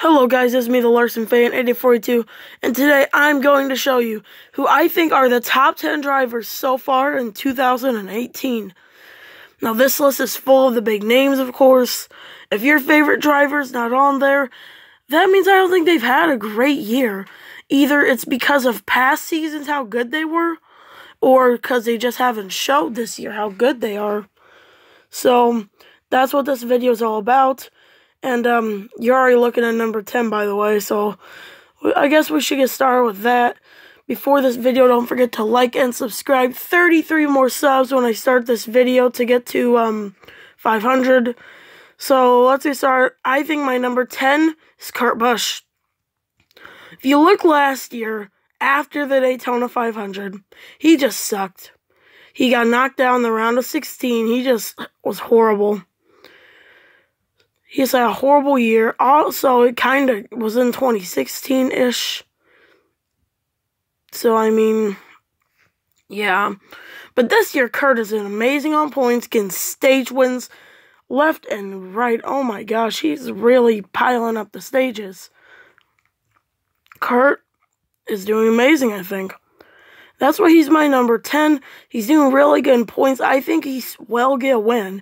Hello guys, it's me, the Larson fan, 8842, and today I'm going to show you who I think are the top 10 drivers so far in 2018. Now this list is full of the big names, of course. If your favorite driver's not on there, that means I don't think they've had a great year. Either it's because of past seasons how good they were, or because they just haven't showed this year how good they are. So, that's what this video is all about. And, you're already looking at number 10, by the way, so I guess we should get started with that. Before this video, don't forget to like and subscribe. 33 more subs when I start this video to get to, 500. So, let's get started. I think my number 10 is Kurt Busch. If you look last year, after the Daytona 500, he just sucked. He got knocked down in the round of 16. He just was horrible. He's had a horrible year. Also, it kind of was in 2016-ish. So, I mean, yeah. But this year, Kurt is amazing on points, getting stage wins left and right. Oh my gosh, he's really piling up the stages. Kurt is doing amazing, I think. That's why he's my number 10. He's doing really good in points. I think he's well get a win.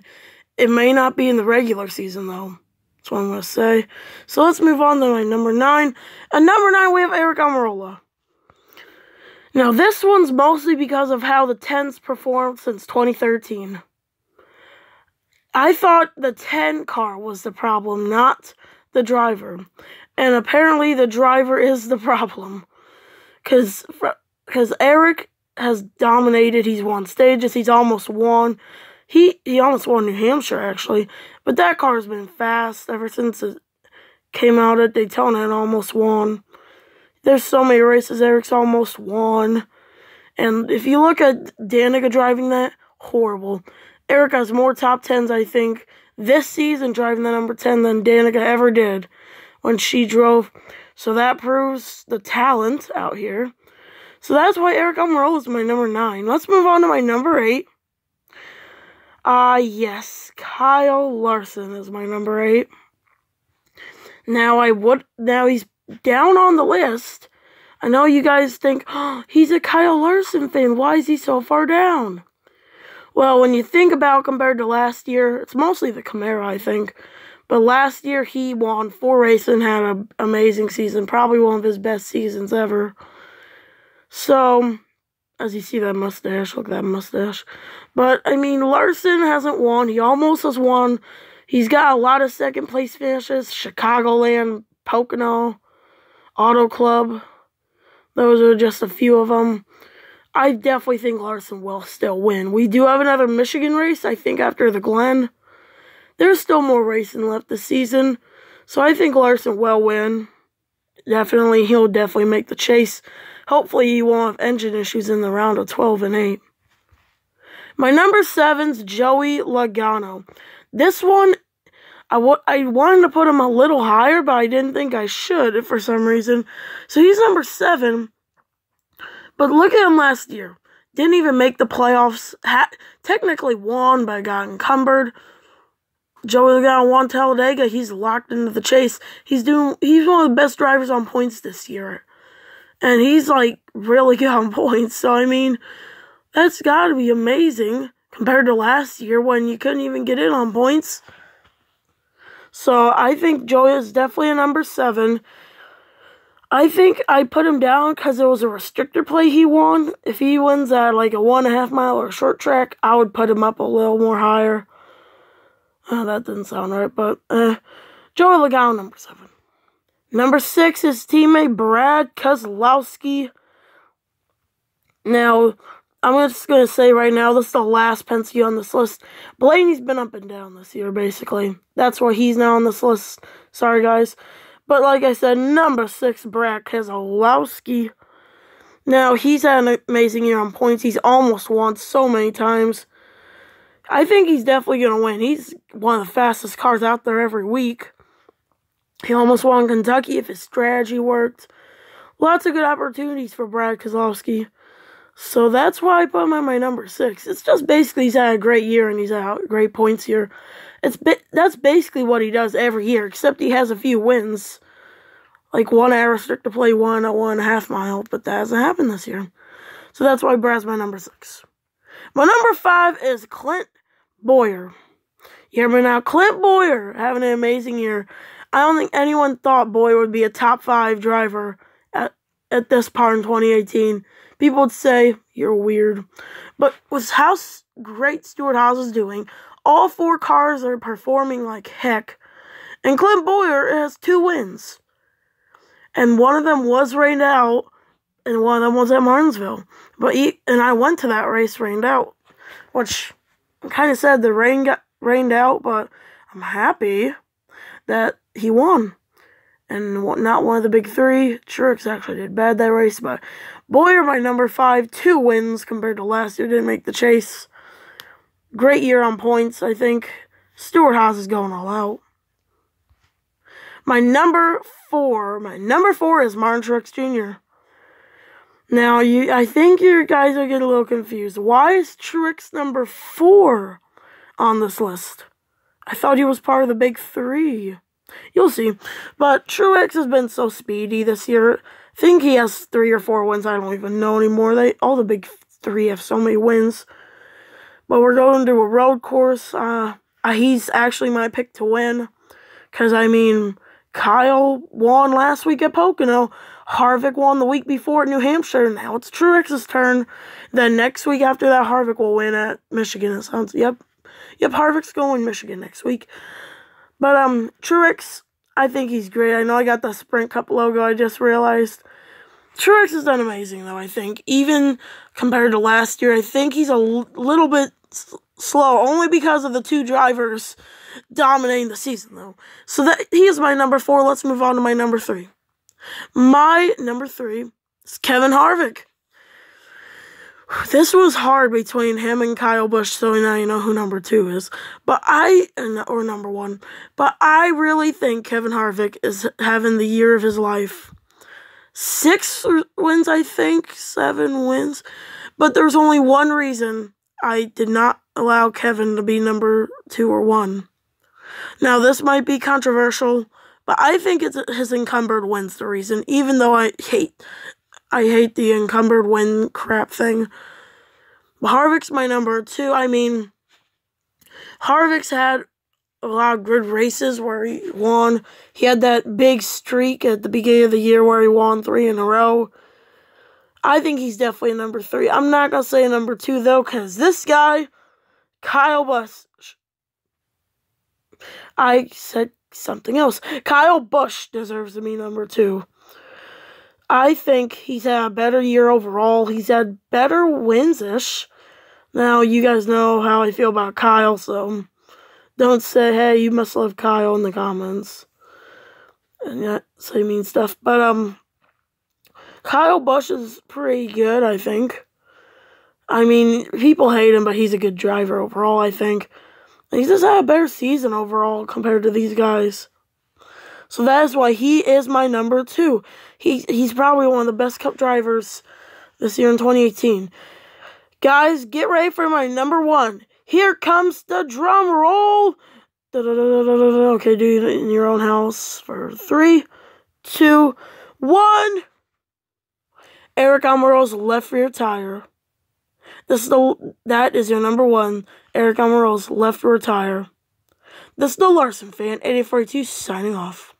It may not be in the regular season, though. That's what I'm going to say. So let's move on to my number 9. At number 9, we have Andreola. Now, this one's mostly because of how the 10s performed since 2013. I thought the 10 car was the problem, not the driver. And apparently, the driver is the problem. Because Eric has dominated. He's won stages. He's almost won. He almost won New Hampshire, actually. But that car has been fast ever since it came out at Daytona and almost won. There's so many races Eric's almost won. And if you look at Danica driving that, horrible. Eric has more top 10s, I think, this season driving the number 10 than Danica ever did when she drove. So that proves the talent out here. So that's why Eric Almirola is my number 9. Let's move on to my number 8. Yes, Kyle Larson is my number 8. Now he's down on the list. I know you guys think, oh, he's a Kyle Larson fan. Why is he so far down? Well, when you think about compared to last year, it's mostly the Camaro, I think. But last year, he won 4 races and had an amazing season. Probably one of his best seasons ever. So, as you see that mustache, look at that mustache. But, I mean, Larson hasn't won. He almost has won. He's got a lot of second place finishes. Chicagoland, Pocono, Auto Club. Those are just a few of them. I definitely think Larson will still win. We do have another Michigan race, I think, after the Glen. There's still more racing left this season. So I think Larson will win. He'll definitely make the chase. Hopefully he won't have engine issues in the round of 12 and 8. My number 7's Joey Logano. This one, I wanted to put him a little higher, but I didn't think I should for some reason. So he's number 7. But look at him last year. Didn't even make the playoffs. Technically won, but got encumbered. Joey Logano won Talladega. He's locked into the chase. He's one of the best drivers on points this year. And he's, like, really good on points. So, I mean, that's got to be amazing compared to last year when you couldn't even get in on points. So, I think Joey is definitely a number 7. I think I put him down because it was a restrictor play he won. If he wins at, like, a 1.5 mile or a short track, I would put him up a little more higher. Oh, that didn't sound right, but Joey Logano, number 7. Number 6 is teammate Brad Keselowski. Now, I'm just going to say right now, this is the last Penske on this list. Blaney's been up and down this year, basically. That's why he's now on this list. Sorry, guys. But like I said, number 6, Brad Keselowski. Now, he's had an amazing year on points. He's almost won so many times. I think he's definitely going to win. He's one of the fastest cars out there every week. He almost won Kentucky if his strategy worked. Lots of good opportunities for Brad Keselowski. So that's why I put him at my number 6. It's just basically he's had a great year and he's had great points here. That's basically what he does every year, except he has a few wins. like one aerostick to play one at 1.5 mile, but that hasn't happened this year. So that's why Brad's my number 6. My number 5 is Clint Bowyer. You hear me now? Clint Bowyer having an amazing year. I don't think anyone thought Bowyer would be a top 5 driver at this part in 2018. People would say, you're weird. But with how great Stewart-Haas is doing, all 4 cars are performing like heck. And Clint Bowyer has 2 wins. And one of them was rained out, and one of them was at Martinsville. And I went to that race rained out, which I'm kind of sad the rain got rained out, but I'm happy that he won. And not one of the big 3. Truex actually did bad that race, but Bowyer, my number 5, 2 wins compared to last year. Didn't make the chase. Great year on points, I think. Stewart-Haas is going all out. My number 4 is Martin Truex Jr. Now, I think you guys are getting a little confused. Why is Truex number 4 on this list? I thought he was part of the big 3. You'll see. But Truex has been so speedy this year. I think he has 3 or 4 wins. I don't even know anymore. All the big 3 have so many wins. But we're going to a road course. He's actually my pick to win. Because, Kyle won last week at Pocono. Harvick won the week before at New Hampshire. Now it's Truex's turn. Then next week after that, Harvick will win at Michigan. It sounds, yep, Harvick's going Michigan next week. But, Truex, I think he's great. I know I got the Sprint Cup logo, I just realized. Truex has done amazing, though, I think. Even compared to last year, I think he's a little bit slow, only because of the 2 drivers dominating the season, though. So he is my number 4. Let's move on to my number 3. My number 3 is Kevin Harvick. This was hard between him and Kyle Busch, so now you know who number 2 is. Or number 1. But I really think Kevin Harvick is having the year of his life. 6 wins, I think. 7 wins. But there's only one reason I did not allow Kevin to be number 2 or 1. Now, this might be controversial, but I think it's his encumbered wins the reason, even though I hate the encumbered win crap thing. But Harvick's my number 2. Harvick's had a lot of good races where he won. He had that big streak at the beginning of the year where he won 3 in a row. I think he's definitely a number 3. I'm not going to say a number 2, though, because this guy, Kyle Busch, I said something else. Kyle Busch deserves to be number 2. I think he's had a better year overall. He's had better wins-ish. Now, you guys know how I feel about Kyle, so don't say, hey, you must love Kyle in the comments. And not say mean stuff. But, Kyle Busch is pretty good, I think. People hate him, but he's a good driver overall, I think. And he's just had a better season overall compared to these guys. So that is why he is my number 2. He's probably one of the best Cup drivers this year in 2018. Guys, get ready for my number 1. Here comes the drum roll. Okay, do it in your own house for 3, 2, 1. Eric Almirola's left rear tire. That is your number 1. Eric Almirola's left rear tire. This is the Larson fan, 8842, signing off.